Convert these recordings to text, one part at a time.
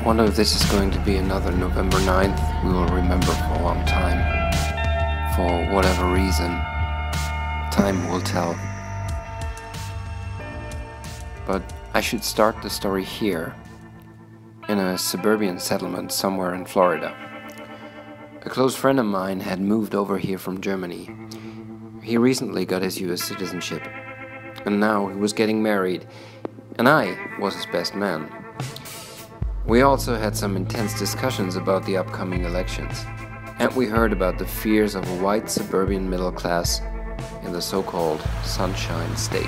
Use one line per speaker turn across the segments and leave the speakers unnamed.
wonder if this is going to be another November 9th we will remember for a long time. For whatever reason, time will tell. But I should start the story here, in a suburban settlement somewhere in Florida. A close friend of mine had moved over here from Germany. He recently got his US citizenship, and now he was getting married, and I was his best man. We also had some intense discussions about the upcoming elections, and we heard about the fears of a white suburban middle class in the so-called Sunshine State.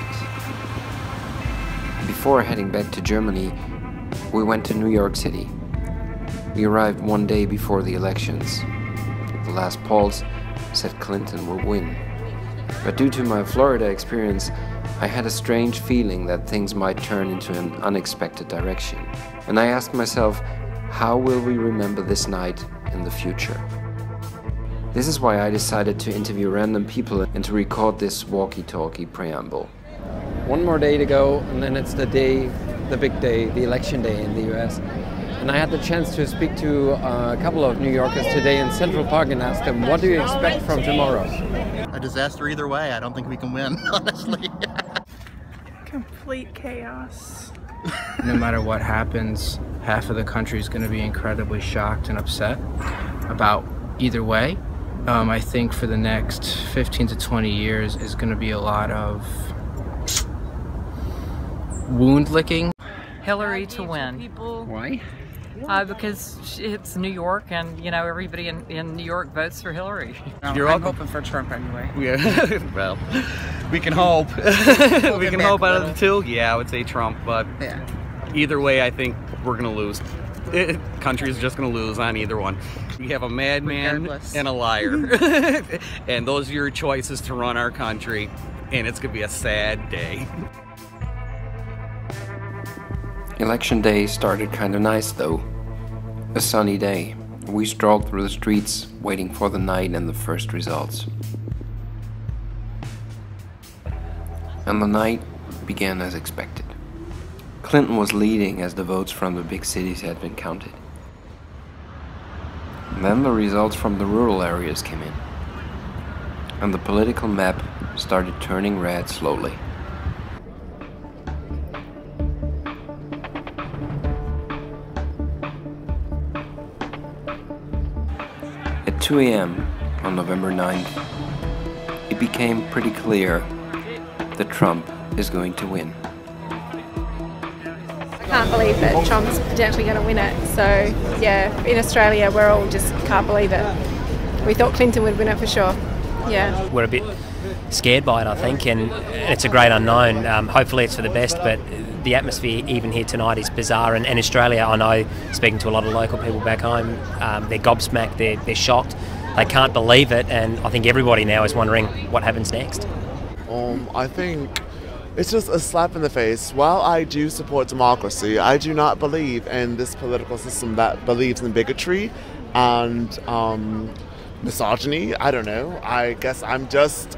Before heading back to Germany, we went to New York City. We arrived one day before the elections. The last polls said Clinton would win. But due to my Florida experience, I had a strange feeling that things might turn into an unexpected direction. And I asked myself, how will we remember this night in the future? This is why I decided to interview random people and to record this walkie-talkie preamble. One more day to go, and then it's the big day, the election day in the US. And I had the chance to speak to a couple of New Yorkers today in Central Park and ask them, what do you expect from tomorrow?
A disaster either way. I don't think we can win, honestly.
Complete chaos.
No matter what happens, half of the country is going to be incredibly shocked and upset about either way. I think for the next 15 to 20 years is going to be a lot of wound licking.
Hillary to win.
Why?
Because it's New York, and you know everybody in New York votes for Hillary.
I'm hoping for Trump anyway.
Well, we can hope. We can hope out of the two. Yeah, I would say Trump, but
Yeah.
either way, I think we're gonna lose. Country's just gonna lose on either one. We have a madman
Regardless.
and a liar, and those are your choices to run our country, and it's gonna be a sad day.
Election day started kind of nice though. A sunny day. We strolled through the streets, waiting for the night and the first results. And the night began as expected. Clinton was leading as the votes from the big cities had been counted. And then the results from the rural areas came in. And the political map started turning red slowly. At 2 a.m. on November 9th, it became pretty clear that Trump is going to win.
I can't believe that Trump's potentially going to win it. So yeah, in Australia we're all just can't believe it. We thought Clinton would win it for sure. Yeah.
We're a bit scared by it, I think, and it's a great unknown. Hopefully it's for the best, but the atmosphere even here tonight is bizarre. And Australia, I know, speaking to a lot of local people back home, they're gobsmacked, they're shocked, they can't believe it, and I think everybody now is wondering what happens next.
I think it's just a slap in the face. While I do support democracy, I do not believe in this political system that believes in bigotry and misogyny. I don't know. I guess I'm just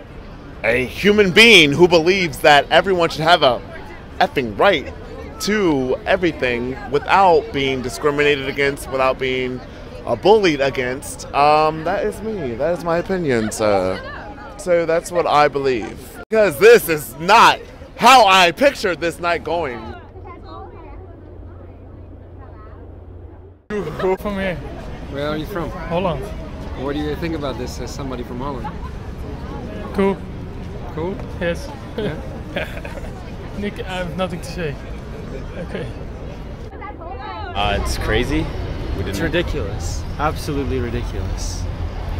a human being who believes that everyone should have a effing right to everything without being discriminated against, without being bullied against. That is me. That is my opinion. So that's what I believe. Because this is not how I pictured this night going.
From here.
Where are you from?
Holland.
What do you think about this as somebody from Holland?
Cool.
Cool?
Yes.
Yeah.
Nick, I have nothing to say. Okay.
It's crazy.
It's ridiculous. Absolutely ridiculous.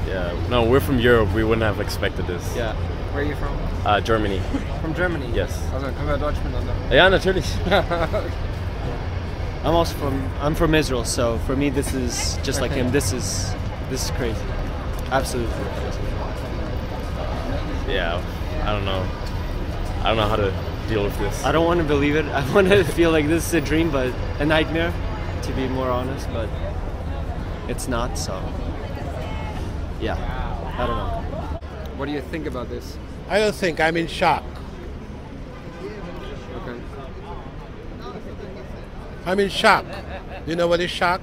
Yeah. No, we're from Europe. We wouldn't have expected this.
Yeah.
Where are you from?
Germany.
From Germany?
Yes.
Also, können wir Deutsch miteinander?
Ja, natürlich.
I'm from Israel, so for me this is just like him. This is crazy. Absolutely.
Yeah. I don't know how to deal with this.
I don't want to believe it. I want to feel like this is a dream, but a nightmare, to be more honest, but it's not, so yeah, I don't know.
What do you think about this?
I don't think. I'm in shock.
Okay.
I'm in shock. You know what is shock?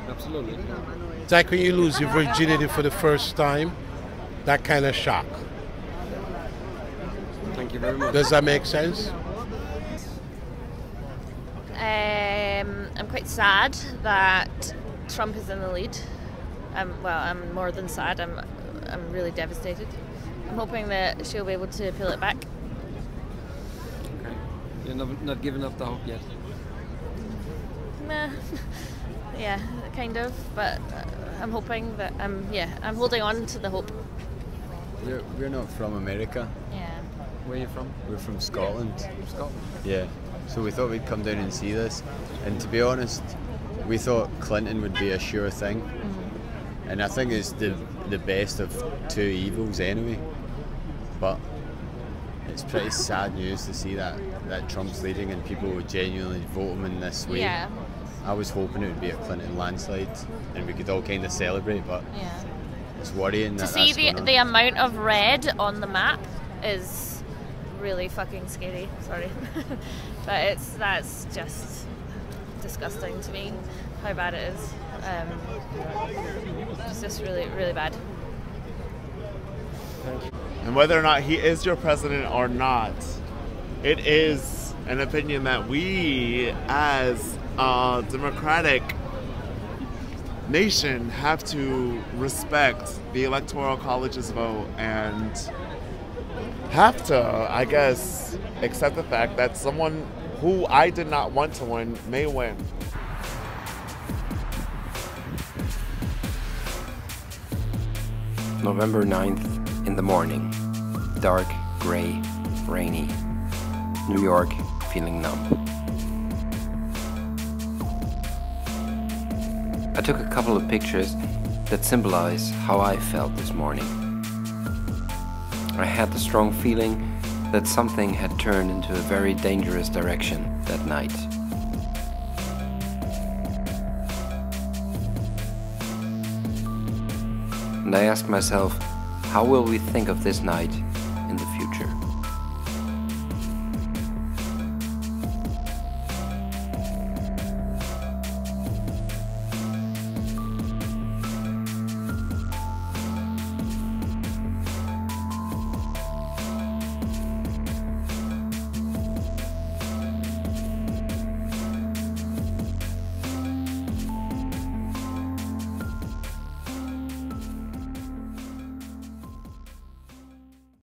Absolutely.
It's like when you lose your virginity for the first time. That kind of shock.
Thank you very much.
Does that make sense?
I'm quite sad that Trump is in the lead. I'm more than sad. I'm really devastated. I'm hoping that she'll be able to pull it back.
Okay. You're not giving up the hope yet.
Nah. Yeah, kind of. But I'm hoping that I'm holding on to the hope.
We're not from America.
Yeah.
Where are you from?
We're from Scotland.
Scotland?
Yeah. So we thought we'd come down and see this. And to be honest, we thought Clinton would be a sure thing. Mm-hmm. And I think it's the best of two evils anyway. But it's pretty sad news to see that Trump's leading and people would genuinely vote him in this way.
Yeah.
I was hoping it would be a Clinton landslide and we could all kind of celebrate, but
yeah.
It's worrying
to see the amount of red on the map is really fucking scary. Sorry, but that's just disgusting to me how bad it is. It's just really, really bad.
And whether or not he is your president or not, it is an opinion that we as a democratic nation have to respect the Electoral College's vote and have to, I guess, accept the fact that someone who I did not want to win may win.
November 9th in the morning. Dark, grey, rainy. New York feeling numb. I took a couple of pictures that symbolize how I felt this morning. I had the strong feeling that something had turned into a very dangerous direction that night. And I asked myself, how will we think of this night